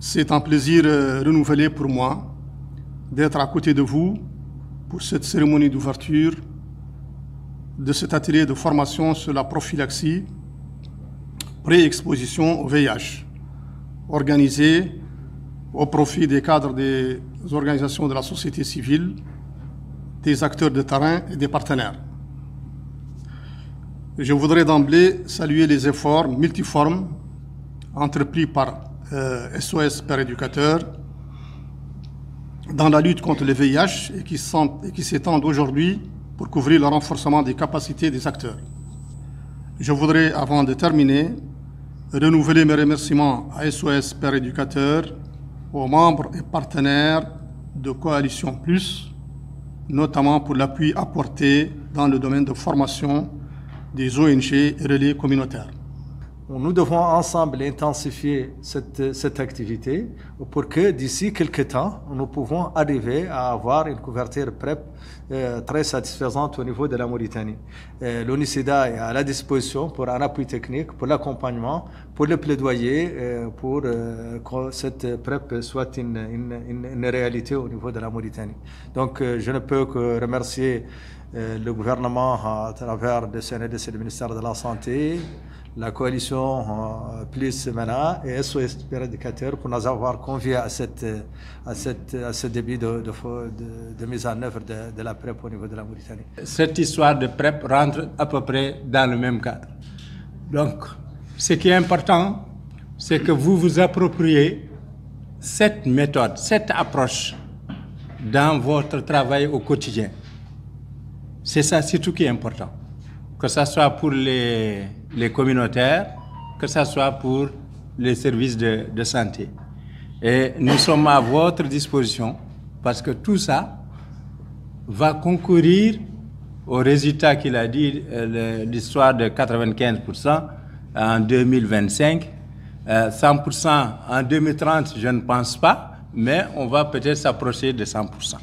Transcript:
C'est un plaisir renouvelé pour moi d'être à côté de vous pour cette cérémonie d'ouverture de cet atelier de formation sur la prophylaxie pré-exposition au VIH, organisé au profit des cadres des organisations de la société civile, des acteurs de terrain et des partenaires. Je voudrais d'emblée saluer les efforts multiformes entrepris par SOS Pères Éducateurs dans la lutte contre le VIH et qui s'étendent aujourd'hui pour couvrir le renforcement des capacités des acteurs. Je voudrais, avant de terminer, renouveler mes remerciements à SOS Pères Éducateurs, aux membres et partenaires de Coalition Plus, notamment pour l'appui apporté dans le domaine de formation des ONG et relais communautaires. Nous devons ensemble intensifier cette activité pour que d'ici quelques temps, nous pouvons arriver à avoir une couverture PrEP très satisfaisante au niveau de la Mauritanie. L'ONU-SIDA est à la disposition pour un appui technique, pour l'accompagnement, pour le plaidoyer, pour que cette PrEP soit une réalité au niveau de la Mauritanie. Donc je ne peux que remercier le gouvernement à travers le CNDS et le ministère de la Santé, la coalition Plus MENA et SOS Pères Éducateurs pour nous avoir conviés à ce début de mise en œuvre de la PrEP au niveau de la Mauritanie. Cette histoire de PrEP rentre à peu près dans le même cadre. Donc, ce qui est important, c'est que vous vous appropriez cette méthode, cette approche dans votre travail au quotidien. C'est ça, c'est tout qui est important. Que ce soit pour les communautaires, que ce soit pour les services de santé. Et nous sommes à votre disposition parce que tout ça va concourir au résultat qu'il a dit, l'histoire de 95% en 2025, 100% en 2030, je ne pense pas, mais on va peut-être s'approcher de 100%.